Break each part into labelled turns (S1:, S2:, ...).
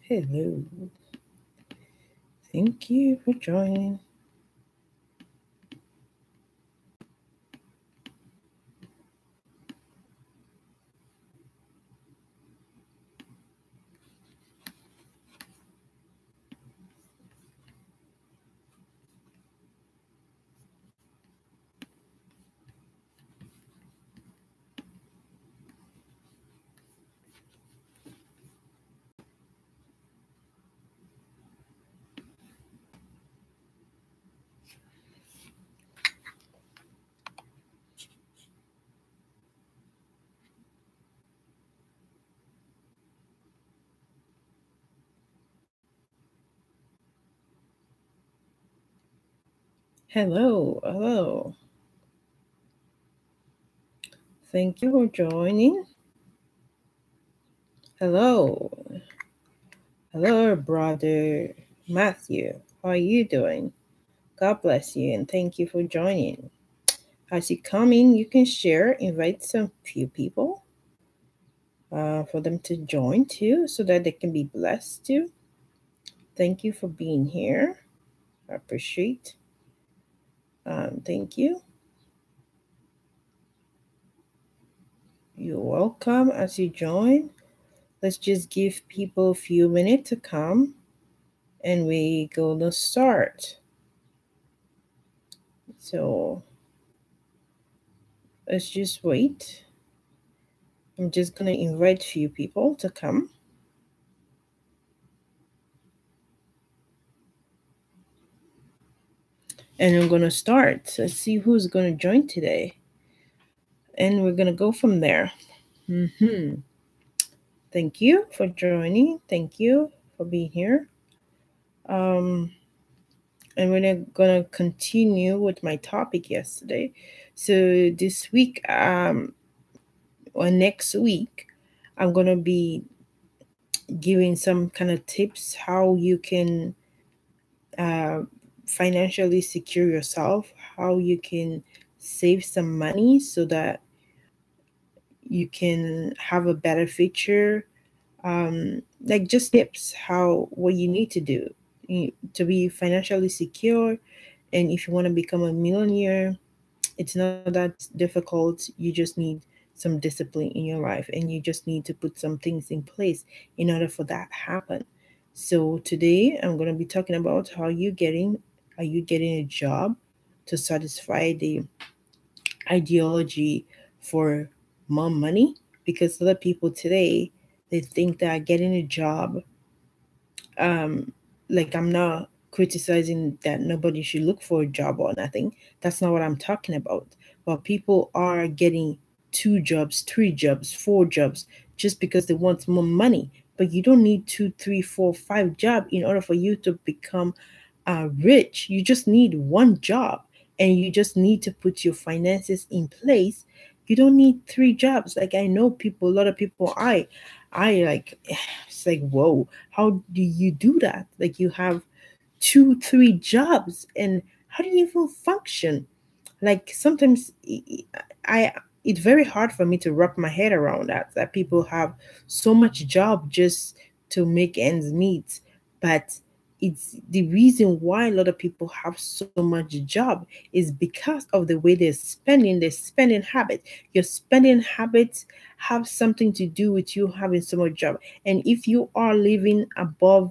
S1: Hello. Thank you for joining. Hello, hello. Thank you for joining. Hello. Hello, brother Matthew. How are you doing? God bless you and thank you for joining. As you come in, you can share, invite some few people for them to join too so that they can be blessed too. Thank you for being here. I appreciate. Thank you. You're welcome as you join. Let's just give people a few minutes to come and we gonna start. So let's just wait. I'm just gonna invite a few people to come. And I'm gonna start. Let's see who's gonna join today. And we're gonna go from there. Thank you for joining. Thank you for being here. And we're gonna continue with my topic yesterday. So this week, or next week, I'm gonna be giving some kind of tips how you can uh, financially secure yourself, how you can save some money so that you can have a better future. Like just tips how what you need to do to be financially secure. And if you want to become a millionaire, it's not that difficult. You just need some discipline in your life and you just need to put some things in place in order for that happen. So today I'm going to be talking about how are you getting a job to satisfy the ideology for more money, because a lot of people today, they think that getting a job, um like, I'm not criticizing that nobody should look for a job or nothing. That's not what I'm talking about. But people are getting 2 jobs, 3 jobs, 4 jobs just because they want more money. But you don't need 2, 3, 4, 5 jobs in order for you to become rich. You just need one job, and you just need to put your finances in place. You don't need 3 jobs. Like, I know people, a lot of people, I like, it's like, whoa, how do you do that? Like, you have 2, 3 jobs, and how do you even function? Like, sometimes I it's very hard for me to wrap my head around that people have so much job just to make ends meet. But it's the reason why a lot of people have so much job is because of the way their spending habit. Your spending habits have something to do with you having so much job. And if you are living above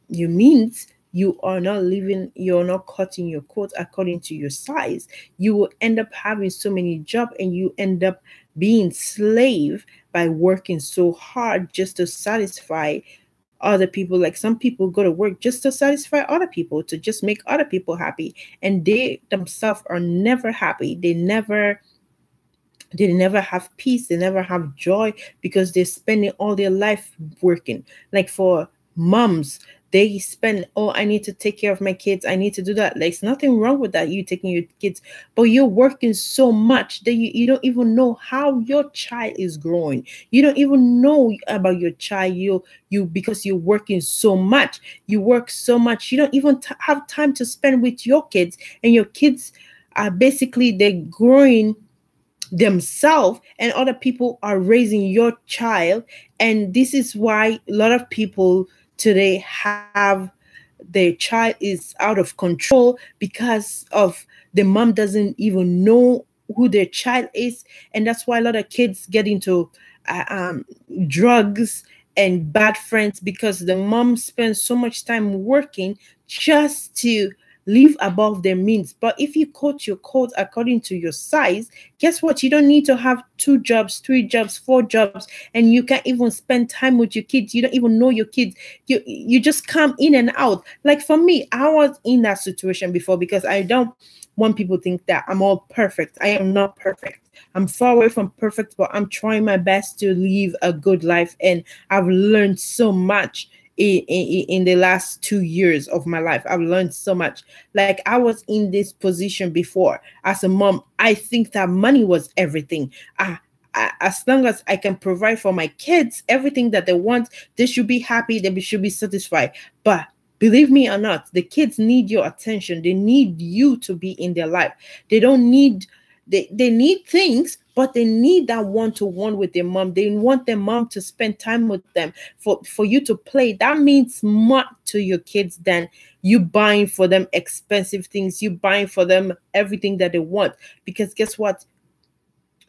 S1: your means, you're not cutting your coat according to your size. You will end up having so many jobs, and you end up being slave by working so hard just to satisfy other people. Like, some people go to work just to satisfy other people, to just make other people happy, and they themselves are never happy. They never have peace, they never have joy, because they're spending all their life working. Like, for moms, they spend, oh, I need to take care of my kids, I need to do that. There's nothing wrong with that, you taking your kids, but you're working so much that you don't even know how your child is growing. You don't even know about your child. You because you're working so much, you work so much, you don't even have time to spend with your kids. And your kids are basically, they're growing themselves, and other people are raising your child. And this is why a lot of people today have their child is out of control because of the mom doesn't even know who their child is. And that's why a lot of kids get into uh, um, drugs and bad friends, because the mom spends so much time working just to live above their means. But if you cut your coat according to your size, guess what? You don't need to have 2 jobs, 3 jobs, 4 jobs, and you can't even spend time with your kids. You don't even know your kids. You just come in and out. Like for me, I was in that situation before, because I don't want people to think that I'm all perfect. I am not perfect. I'm far away from perfect, but I'm trying my best to live a good life. And I've learned so much in the last 2 years of my life. I've learned so much. Like, I was in this position before as a mom. I think that money was everything. As long as I can provide for my kids everything that they want, they should be happy, they should be satisfied. But believe me or not, the kids need your attention. They need you to be in their life. They don't need they need things, but they need that one-to-one with their mom. They want their mom to spend time with them, for you to play. That means more to your kids than you buying for them expensive things, you buying for them everything that they want. Because guess what?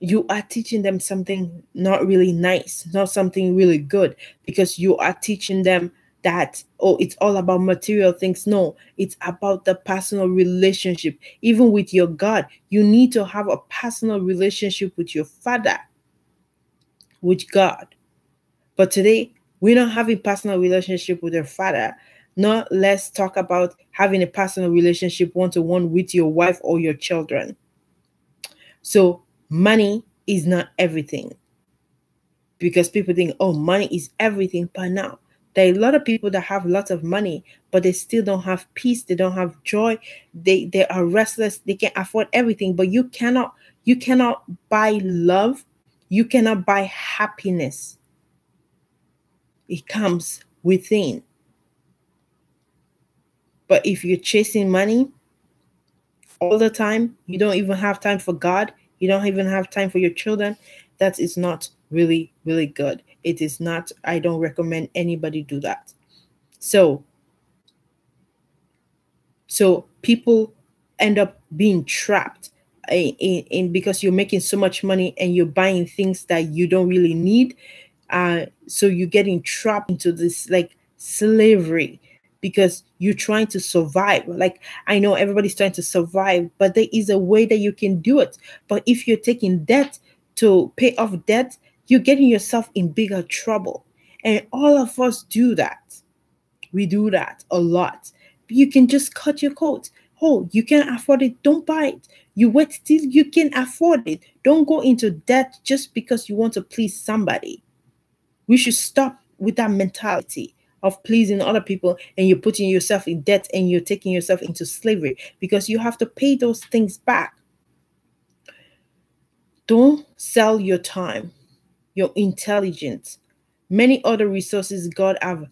S1: You are teaching them something not really nice, not something really good, because you are teaching them that, oh, it's all about material things. No, it's about the personal relationship. Even with your God, you need to have a personal relationship with your Father, with God. But today, we're not having personal relationship with your Father. Not let's talk about having a personal relationship one-to-one with your wife or your children. So money is not everything, because people think, oh, money is everything. But now there are a lot of people that have lots of money, but they still don't have peace. They don't have joy. They are restless. They can't afford everything. But you cannot buy love. You cannot buy happiness. It comes within. But if you're chasing money all the time, you don't even have time for God, you don't even have time for your children, that is not really, really good. It is not. I don't recommend anybody do that. So people end up being trapped in because you're making so much money and you're buying things that you don't really need. So you're getting trapped into this like slavery, because you're trying to survive. Like, I know everybody's trying to survive, but there is a way that you can do it. But if you're taking debt to pay off debt, you're getting yourself in bigger trouble. And all of us do that. We do that a lot. You can just cut your coat. Oh, you can't afford it, don't buy it. You wait till you can afford it. Don't go into debt just because you want to please somebody. We should stop with that mentality of pleasing other people, and you're putting yourself in debt and you're taking yourself into slavery, because you have to pay those things back. Don't sell your time, your intelligence, many other resources God have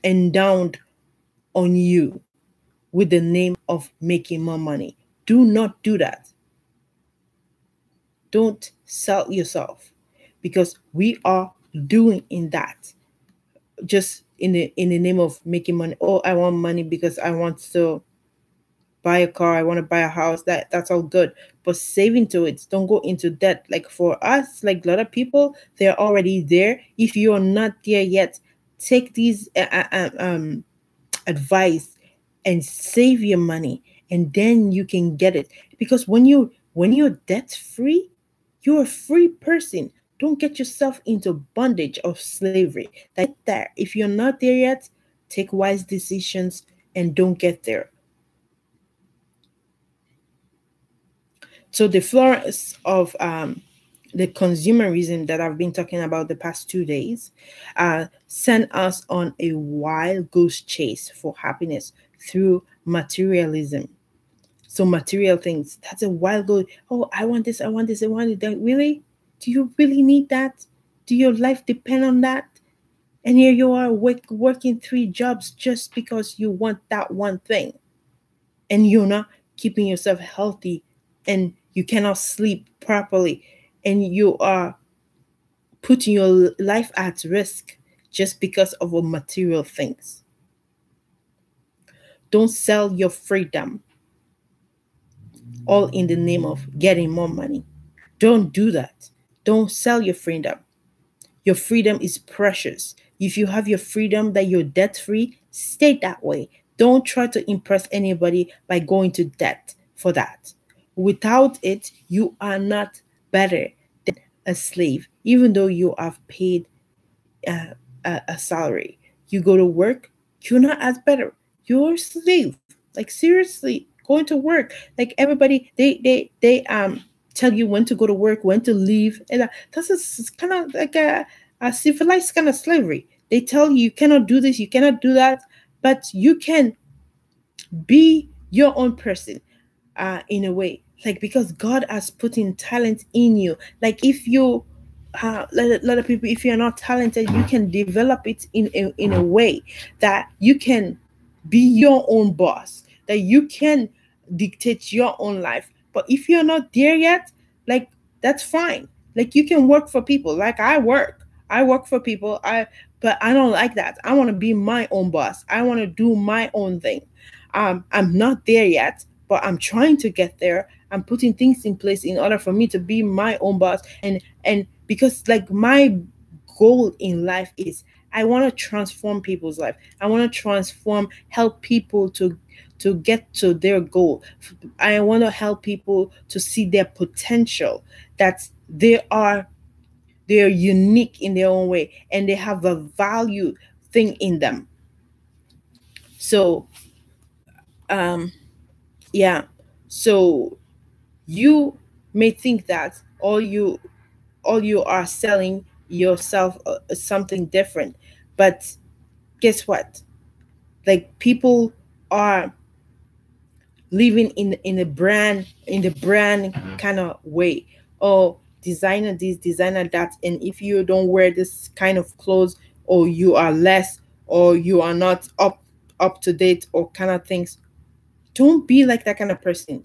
S1: endowed on you with the name of making more money. Do not do that. Don't sell yourself, because we are doing in that, just in the name of making money. Oh, I want money because I want to buy a car, I want to buy a house. That's all good, but save into it. Don't go into debt. Like for us, like a lot of people, they're already there. If you're not there yet, take these advice and save your money, and then you can get it. Because when you're debt free, you're a free person. Don't get yourself into bondage of slavery. That there. If you're not there yet, take wise decisions and don't get there. So the florence of the consumerism that I've been talking about the past 2 days sent us on a wild goose chase for happiness through materialism. So material things, that's a wild goose. Oh, I want this, I want this, I want it. Really? Do you really need that? Do your life depend on that? And here you are working 3 jobs just because you want that one thing. And you're not keeping yourself healthy, and You cannot sleep properly, and you are putting your life at risk just because of a material things. Don't sell your freedom all in the name of getting more money. Don't do that. Don't sell your freedom. Your freedom is precious. If you have your freedom that you're debt free, stay that way. Don't try to impress anybody by going to debt for that. Without it, you are not better than a slave, even though you have paid a salary. You go to work, you're not as better. You're a slave. Like seriously, going to work. Like everybody, they tell you when to go to work, when to leave, and that's kind of like a civilized kind of slavery. They tell you you cannot do this, you cannot do that, but you can be your own person in a way, like because God has put in talent in you. Like if you a lot of people, if you're not talented, you can develop it in a way that you can be your own boss, that you can dictate your own life. But if you're not there yet, like that's fine. Like you can work for people. Like I work for people. But I don't like that. I want to be my own boss. I want to do my own thing. I'm not there yet, but I'm trying to get there. I'm putting things in place in order for me to be my own boss. And because like my goal in life is I want to transform people's life. I want to help people to get to their goal. I want to help people to see their potential, that they're unique in their own way and they have a value thing in them. So yeah. So you may think that all you are selling yourself something different, but guess what? Like people are living in the brand kind of way. Oh, designer this, designer that, and if you don't wear this kind of clothes, or you are less, or you are not up to date, or kind of things. Don't be like that kind of person.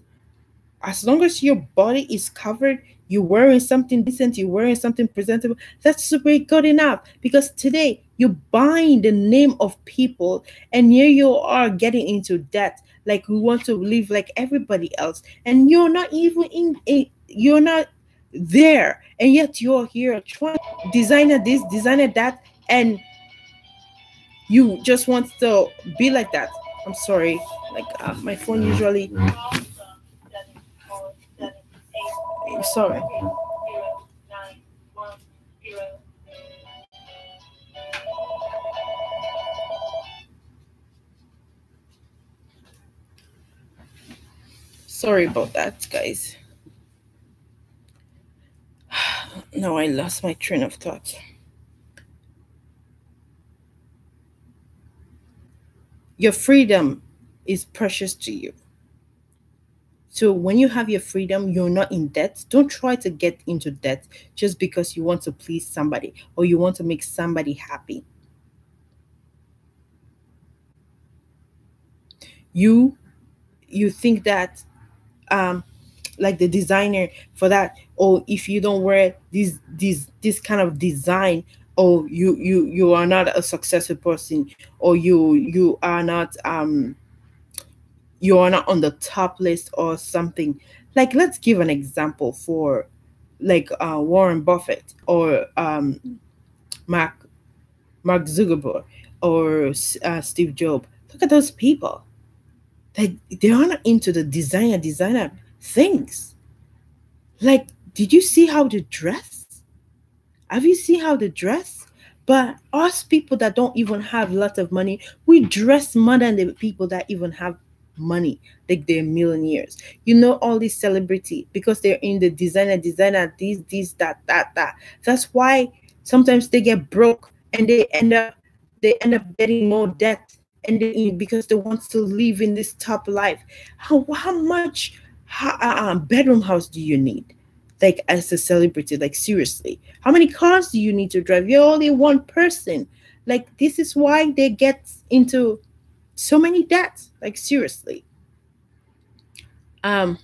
S1: As long as your body is covered, you're wearing something decent, you're wearing something presentable, that's super good enough. Because today you're buying the name of people, and here you are getting into debt. Like we want to live like everybody else, and you're not even you're not there, and yet you're here trying designer this, designer that, and you just want to be like that. I'm sorry, like my phone usually. Sorry. Sorry about that, guys. Now I lost my train of thought. Your freedom is precious to you. So when you have your freedom, you're not in debt. Don't try to get into debt just because you want to please somebody or you want to make somebody happy. You think that um like the designer for that, or if you don't wear this kind of design, or you are not a successful person, or you are not on the top list or something. Like let's give an example for like Warren Buffett, or mark Mark Zuckerberg, or Steve Jobs. Look at those people. They are not into the designer things. Like, did you see how they dress? Have you seen how they dress? But us people that don't even have a lot of money, we dress more than the people that even have money, like they're millionaires. You know, all these celebrity, because they're in the designer, this, that. That's why sometimes they get broke, and they end up getting more debt, and because they want to live in this top life. How much bedroom house do you need? Like as a celebrity, like seriously, how many cars do you need to drive? You're only one person. Like this is why they get into so many debts. Like seriously. um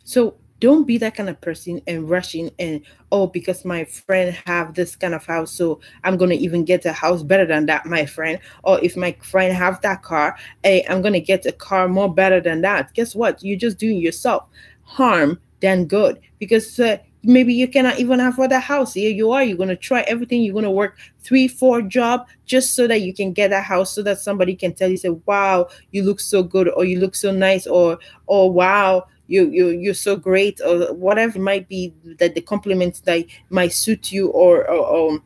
S1: So don't be that kind of person and rushing and, oh, because my friend have this kind of house, so I'm gonna even get a house better than that, my friend. Or if my friend have that car, hey, I'm gonna get a car more better than that. Guess what? You're just doing yourself harm than good, because maybe you cannot even afford a house. Here you are, you're going to try everything, you're going to work 3 4 job just so that you can get a house, so that somebody can tell you, say, wow, you look so good, or you look so nice, or wow, you're so great, or whatever it might be, that the compliments that might suit you, or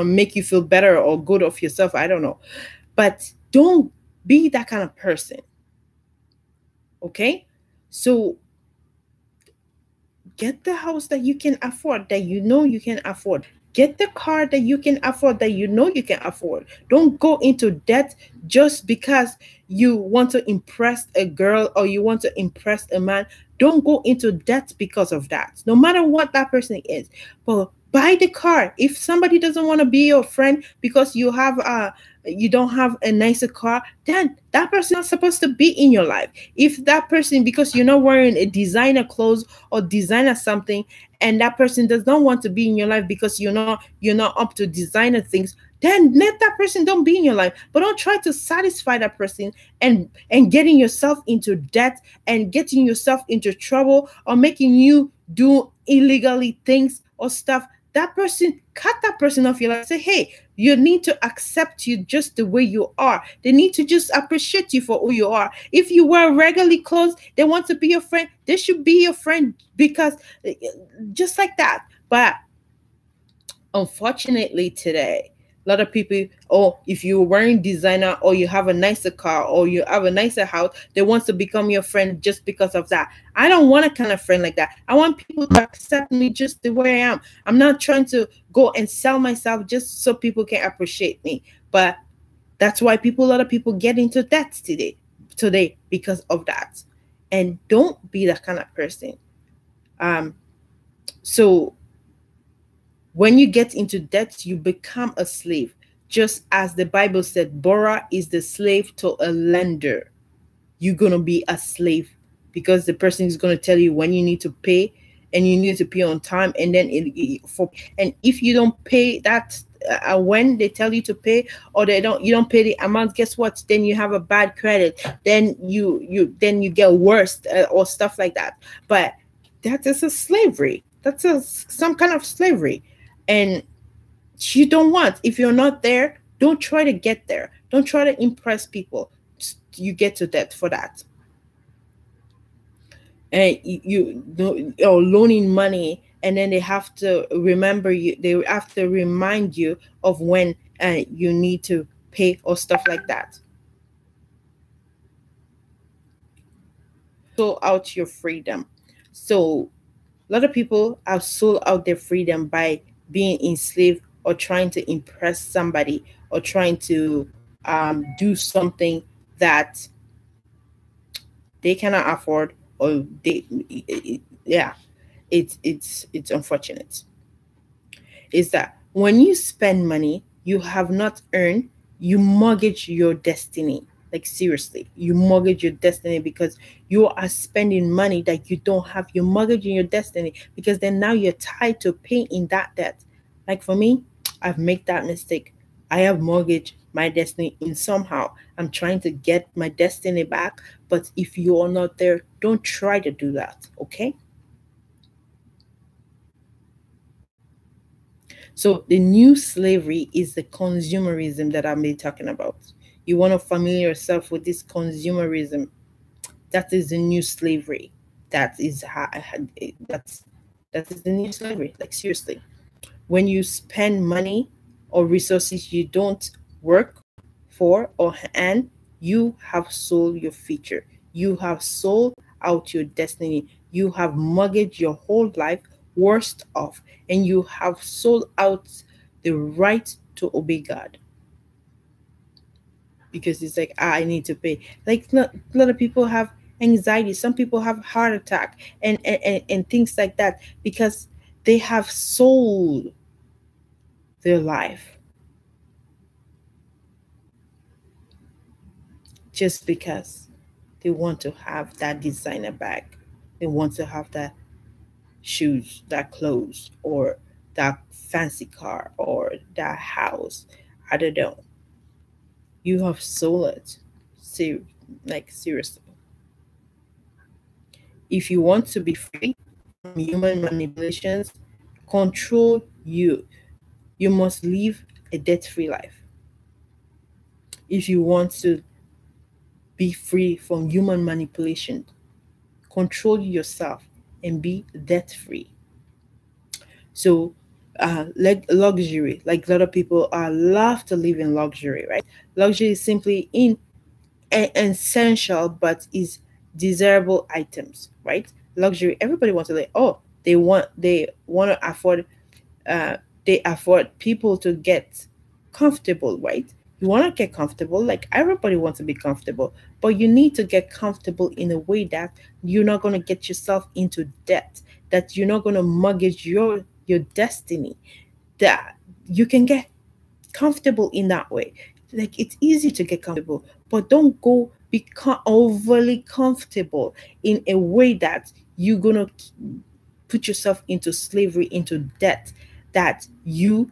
S1: make you feel better or good of yourself, I don't know. But don't be that kind of person. Okay, so get the house that you can afford, that you know you can afford. Get the car that you can afford, that you know you can afford. Don't go into debt just because you want to impress a girl or you want to impress a man. Don't go into debt because of that, no matter what that person is. But buy the car. If somebody doesn't want to be your friend because you don't have a nicer car, then that person is not supposed to be in your life. If that person, because you're not wearing a designer clothes or designer something, and that person does not want to be in your life because you're not up to designer things, then let that person don't be in your life. But don't try to satisfy that person and getting yourself into debt and getting yourself into trouble, or making you do illegally things or stuff. That person, cut that person off your life. Say, hey, you need to accept you just the way you are. They need to just appreciate you for who you are. If you wear regularly clothes, they want to be your friend. They should be your friend, because just like that. But unfortunately today, a lot of people, oh, if you're wearing designer, or you have a nicer car, or you have a nicer house, they want to become your friend just because of that. I don't want a kind of friend like that. I want people to accept me just the way I am. I'm not trying to go and sell myself just so people can appreciate me. But that's why a lot of people get into debt today because of that. And don't be that kind of person. So when you get into debt, you become a slave. Just as the Bible said, borrower is the slave to a lender. You're going to be a slave, because the person is going to tell you when you need to pay, and you need to pay on time. And then and if you don't pay that, when they tell you to pay, or you don't pay the amount, guess what? Then you have a bad credit. Then you get worse, or stuff like that. But that is a slavery. That's some kind of slavery. And you don't want, if you're not there, don't try to get there. Don't try to impress people. You get to debt for that. And or loaning money, and then they have to remember you, they have to remind you of when you need to pay, or stuff like that. Sold out your freedom. So a lot of people have sold out their freedom by being enslaved, or trying to impress somebody, or trying to do something that they cannot afford, or yeah, it's unfortunate. Is that when you spend money you have not earned, you mortgage your destiny. Like, seriously, you mortgage your destiny, because you are spending money that you don't have. You're mortgaging your destiny, because then now you're tied to paying that debt. Like for me, I've made that mistake. I have mortgaged my destiny in somehow. I'm trying to get my destiny back, but if you are not there, don't try to do that, okay? So the new slavery is the consumerism that I've been talking about. You want to familiar yourself with this consumerism. That is the new slavery. That is that is the new slavery. Like, seriously, when you spend money or resources you don't work for or and you have sold your future. You have sold out your destiny. You have mortgaged your whole life, worst off, and you have sold out the right to obey God, because it's like, I need to pay. Like, a lot of people have anxiety. Some people have heart attack and things like that, because they have sold their life just because they want to have that designer bag. They want to have that shoes, that clothes, or that fancy car, or that house. I don't know. You have sold it. Ser- like seriously. If you want to be free from human manipulations, control you. You must live a debt-free life. If you want to be free from human manipulation, control yourself and be debt-free. So, like luxury, like a lot of people love to live in luxury, right? Luxury is simply in essential but is desirable items, right? Luxury, everybody wants to like, oh, they want to afford, uh they afford people to get comfortable, right? You want to get comfortable, like everybody wants to be comfortable, but you need to get comfortable in a way that you're not going to get yourself into debt, that you're not going to mortgage your destiny, that you can get comfortable in that way. Like it's easy to get comfortable, but don't go become overly comfortable in a way that you're gonna put yourself into slavery, into debt, that you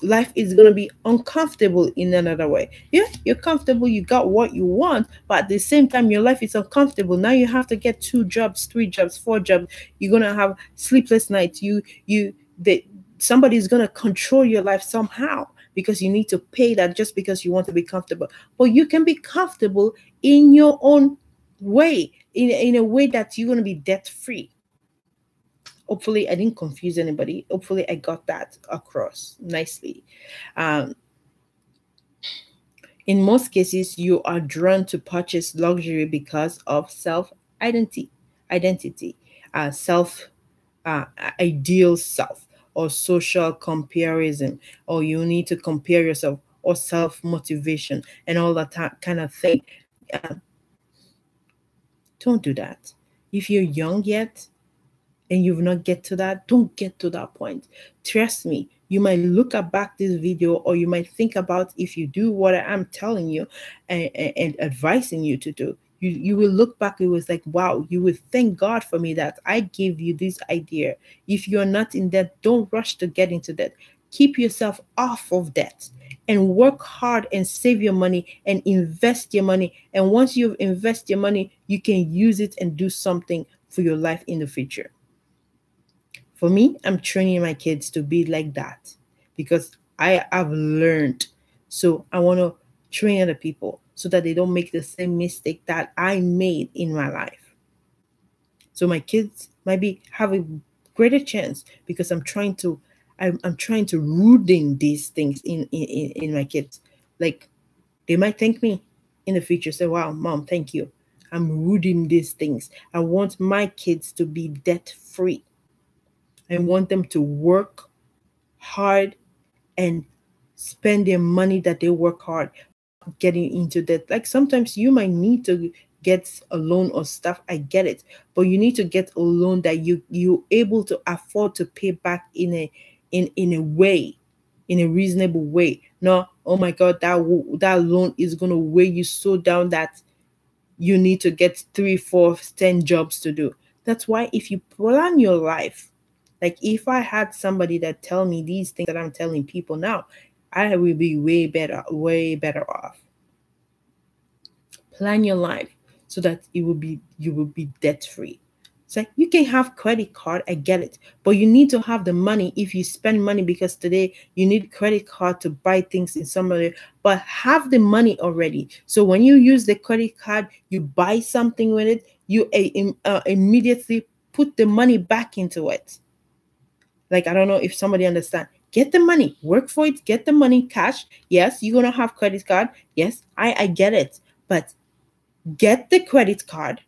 S1: life is going to be uncomfortable in another way. Yeah, you're comfortable, you got what you want, but at the same time your life is uncomfortable. Now you have to get 2 jobs, 3 jobs, 4 jobs. You're going to have sleepless nights. Somebody's going to control your life somehow, because you need to pay that just because you want to be comfortable. But you can be comfortable in your own way, in a way that you're going to be debt free. Hopefully I didn't confuse anybody. Hopefully I got that across nicely. um, in most cases you are drawn to purchase luxury because of self identity identity self uh, ideal self, or social comparison, or you need to compare yourself, or self motivation, and all that kind of thing. uh, don't do that. If you're young yet and you've not get to that, don't get to that point. Trust me, you might look at back this video, or you might think about, if you do what I'm telling you and advising you to do, you will look back, it was like, wow, you will thank God for me that I gave you this idea. If you're not in debt, don't rush to get into debt. Keep yourself off of debt and work hard and save your money and invest your money. And once you've invested your money, you can use it and do something for your life in the future. For me, I'm training my kids to be like that, because I have learned. So I want to train other people so that they don't make the same mistake that I made in my life. So my kids might be have a greater chance, because I'm trying to rooting these things in my kids. Like, they might thank me in the future, say, wow, mom, thank you. I'm rooting these things. I want my kids to be debt free. I want them to work hard and spend their money that they work hard, getting into debt. Like sometimes you might need to get a loan or stuff. I get it, but you need to get a loan that you able to afford to pay back in a way, in a reasonable way. No, oh my God, that loan is gonna weigh you so down that you need to get 3, 4, 10 jobs to do. That's why if you plan your life, like if I had somebody that tell me these things that I'm telling people now, I will be way better off. Plan your life so that you will be debt free. So you can have credit card, I get it, but you need to have the money. If you spend money, because today you need credit card to buy things in somewhere, but have the money already. So when you use the credit card, you buy something with it, you immediately put the money back into it. Like, I don't know if somebody understand. Get the money, work for it, get the money cash. Yes, you're gonna have credit card. Yes, I get it, but get the credit card,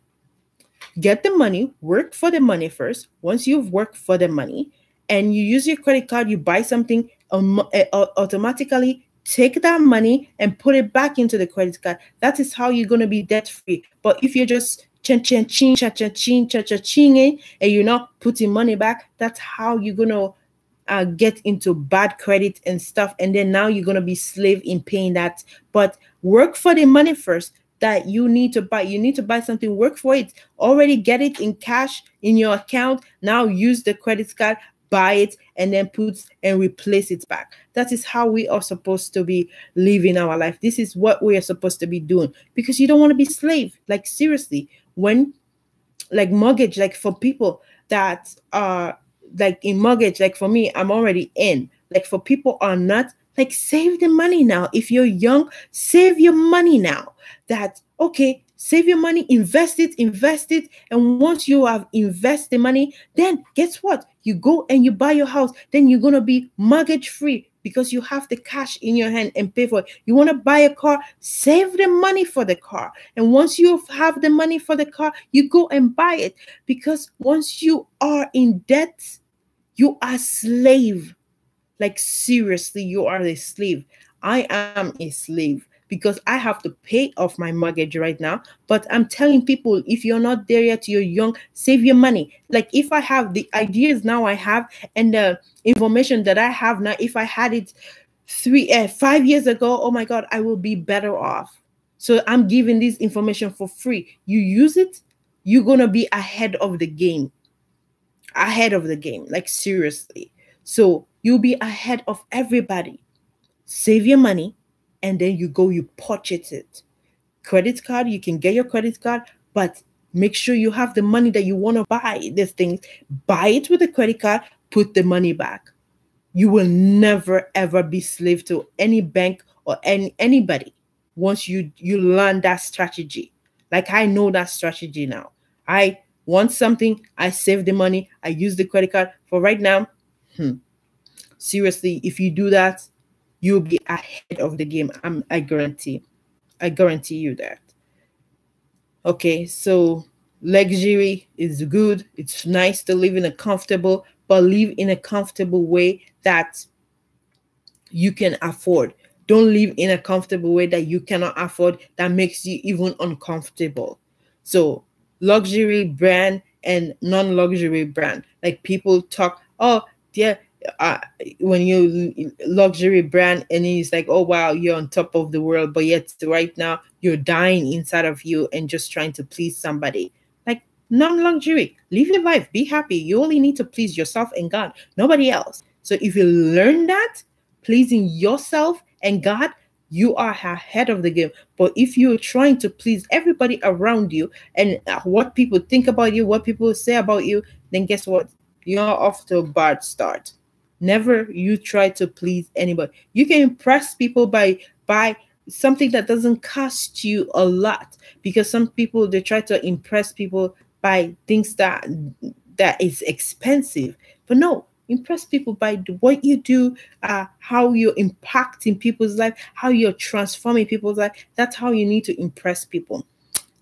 S1: get the money, work for the money first. Once you've worked for the money and you use your credit card, you buy something, automatically take that money and put it back into the credit card. That is how you're going to be debt free. But if you're just chin chin chin cha cha chin cha cha ching and you're not putting money back, that's how you're going to get into bad credit and stuff, and then now you're going to be slave in paying that. But work for the money first, that you need to buy. You need to buy something, work for it. Already get it in cash in your account. Now use the credit card, buy it, and then put and replace it back. That is how we are supposed to be living our life. This is what we are supposed to be doing, because you don't want to be slave. Like seriously, when like mortgage, like for people that are like in mortgage, like for me, I'm already in. Like for people are not, like save the money now. If you're young, save your money now. That okay, save your money, invest it, and once you have invested money, then guess what? You go and you buy your house. Then you're gonna be mortgage free because you have the cash in your hand and pay for it. You want to buy a car, save the money for the car. And once you have the money for the car, you go and buy it. Because once you are in debt, you are slave. Like seriously, you are a slave. I am a slave because I have to pay off my mortgage right now. But I'm telling people, if you're not there yet, you're young, save your money. Like if I have the ideas now I have and the information that I have now, if I had it 5 years ago, oh my God, I will be better off. So I'm giving this information for free. You use it, you're gonna be ahead of the game. Ahead of the game, like seriously. So you'll be ahead of everybody. Save your money, and then you go, you purchase it. Credit card, you can get your credit card, but make sure you have the money that you want to buy these things. Buy it with a credit card, put the money back. You will never ever be slave to any bank or anybody once you learn that strategy. Like I know that strategy now. I want something, I save the money, I use the credit card. For right now, seriously, if you do that, you'll be ahead of the game. I guarantee. I guarantee you that. Okay, so luxury is good. It's nice to live in a comfortable, but live in a comfortable way that you can afford. Don't live in a comfortable way that you cannot afford, that makes you even uncomfortable. So luxury brand and non-luxury brand. Like people talk, oh yeah, uh, when you luxury brand, and it's like, oh wow, you're on top of the world, but yet right now you're dying inside of you and just trying to please somebody. Like non-luxury, live your life, be happy. You only need to please yourself and God, nobody else. So if you learn that, pleasing yourself and God, you are ahead of the game. But if you're trying to please everybody around you and what people think about you, what people say about you, then guess what? You're off to a bad start. Never you try to please anybody. You can impress people by something that doesn't cost you a lot, because some people, they try to impress people by things that is expensive. But no, impress people by what you do, how you're impacting people's life, how you're transforming people's life. That's how you need to impress people.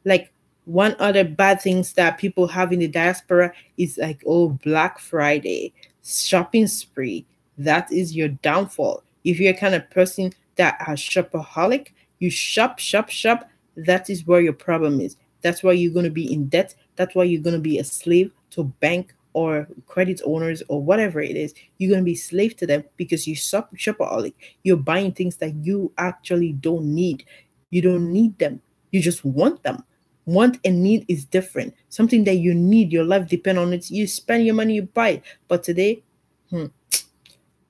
S1: Like one other bad things that people have in the diaspora is like, oh, Black Friday, shopping spree. That is your downfall. If you're a kind of person that has shopaholic, you shop, shop, shop. That is where your problem is. That's why you're going to be in debt. That's why you're going to be a slave to bank or credit owners or whatever it is. You're going to be slave to them because you shopaholic. You're buying things that you actually don't need. You don't need them. You just want them. Want and need is different. Something that you need, your life depends on it. You spend your money, you buy it. But today,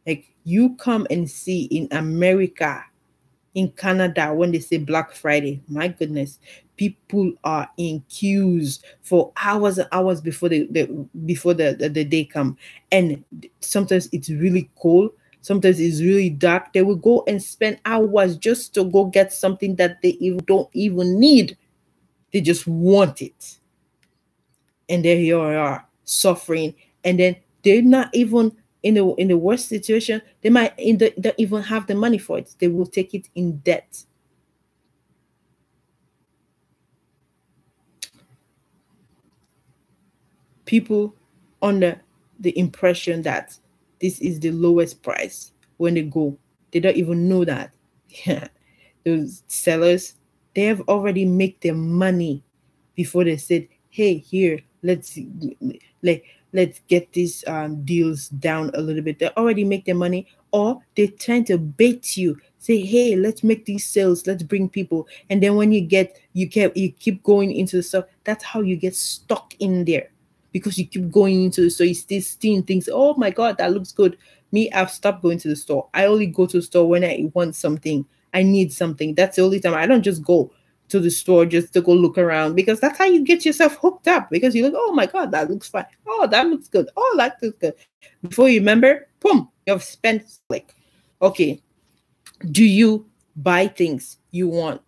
S1: like you come and see in America, in Canada, when they say Black Friday, my goodness, people are in queues for hours and hours before the day come. And sometimes it's really cold. Sometimes it's really dark. They will go and spend hours just to go get something that they don't even need. They just want it. And there you are suffering. And then they're not even in the worst situation. They might don't even have the money for it. They will take it in debt. People under the impression that this is the lowest price when they go. They don't even know that. Yeah. Those sellers, they have already made their money before they said, hey, here, let's like let's get these deals down a little bit. They already make their money, or they're trying to bait you. Say, hey, let's make these sales, let's bring people, and then when you keep going into the stuff. That's how you get stuck in there, because you keep going into the store. You still seeing things. Oh my god, that looks good. Me, I've stopped going to the store. I only go to the store when I want something. I need something. That's the only time. I don't just go to the store just to go look around, because that's how you get yourself hooked up, because you look, oh my god, that looks fine. Oh, that looks good. Oh, that looks good. Before you remember, boom, you've spent like, okay, do you buy things you want,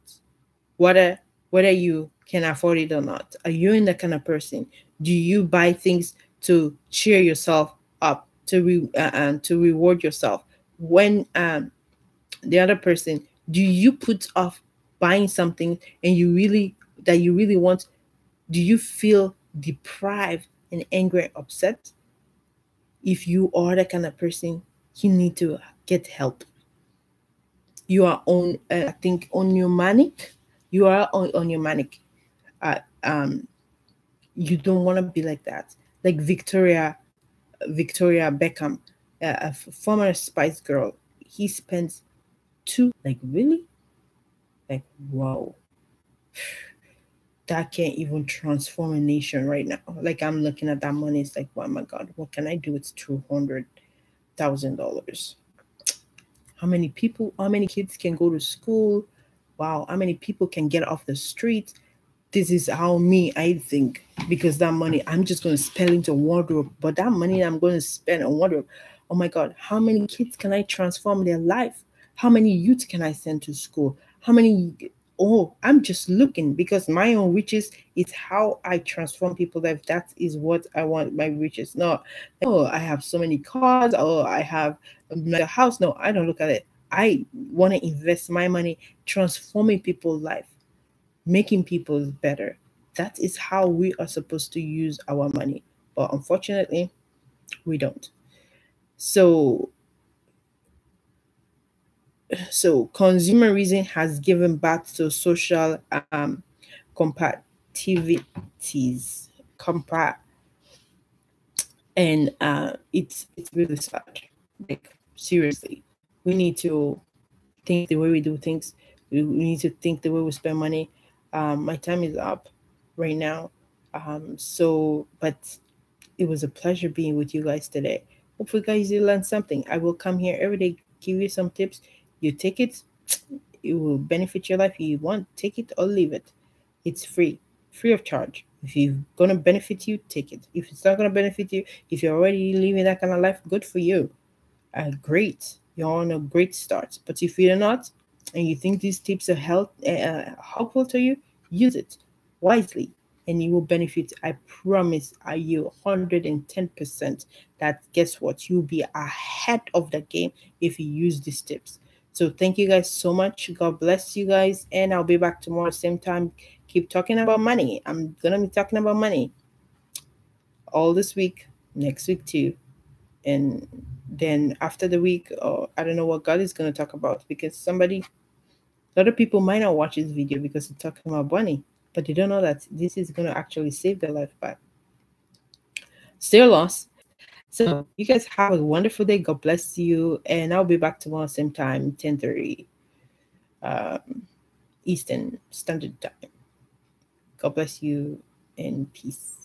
S1: whether you can afford it or not? Are you in that kind of person? Do you buy things to cheer yourself up, to reward yourself when the other person? Do you put off buying something and you really want? Do you feel deprived and angry and upset? If you are that kind of person, you need to get help. You are on, I think, on your manic. You are on your manic. uh, um you don't want to be like that. Like Victoria Beckham, a former Spice Girl. He spends two, like, really, like, wow, that can't even transform a nation right now. Like, I'm looking at that money, it's like, oh my god, what can I do with $200,000? How many kids can go to school? Wow, how many people can get off the street? This is how me I think, because that money I'm just going to spend into wardrobe, but that money I'm going to spend on wardrobe, oh my god, how many kids can I transform their life? How many youth can I send to school? How many? Oh, I'm just looking, because my own riches is how I transform people's life. That is what I want, my riches. No, oh, I have so many cars, oh, I have a house. No, I don't look at it. I want to invest my money transforming people's life, making people better. That is how we are supposed to use our money. But unfortunately, we don't. So consumerism has given birth to social compatibilities, compa and it's really sad. Like, seriously, we need to think the way we do things. We need to think the way we spend money. My time is up right now. But it was a pleasure being with you guys today. Hopefully, guys, you learned something. I will come here every day, give you some tips. You take it, it will benefit your life. You want, take it or leave it. It's free of charge. If it's gonna benefit you, take it. If it's not gonna benefit you, if you're already living that kind of life, good for you. Great, you're on a great start. But if you're not, and you think these tips are helpful to you, use it wisely, and you will benefit. I promise you 110% that, guess what, you'll be ahead of the game if you use these tips. So thank you guys so much. God bless you guys, and I'll be back tomorrow same time. Keep talking about money. I'm gonna be talking about money all this week, next week too, and then after the week, or I don't know what God is going to talk about, because other people might not watch this video because it's talking about money, but they don't know that this is going to actually save their life back. Still lost. So you guys have a wonderful day. God bless you, and I'll be back tomorrow same time, 10:30 Eastern Standard Time. God bless you, and peace.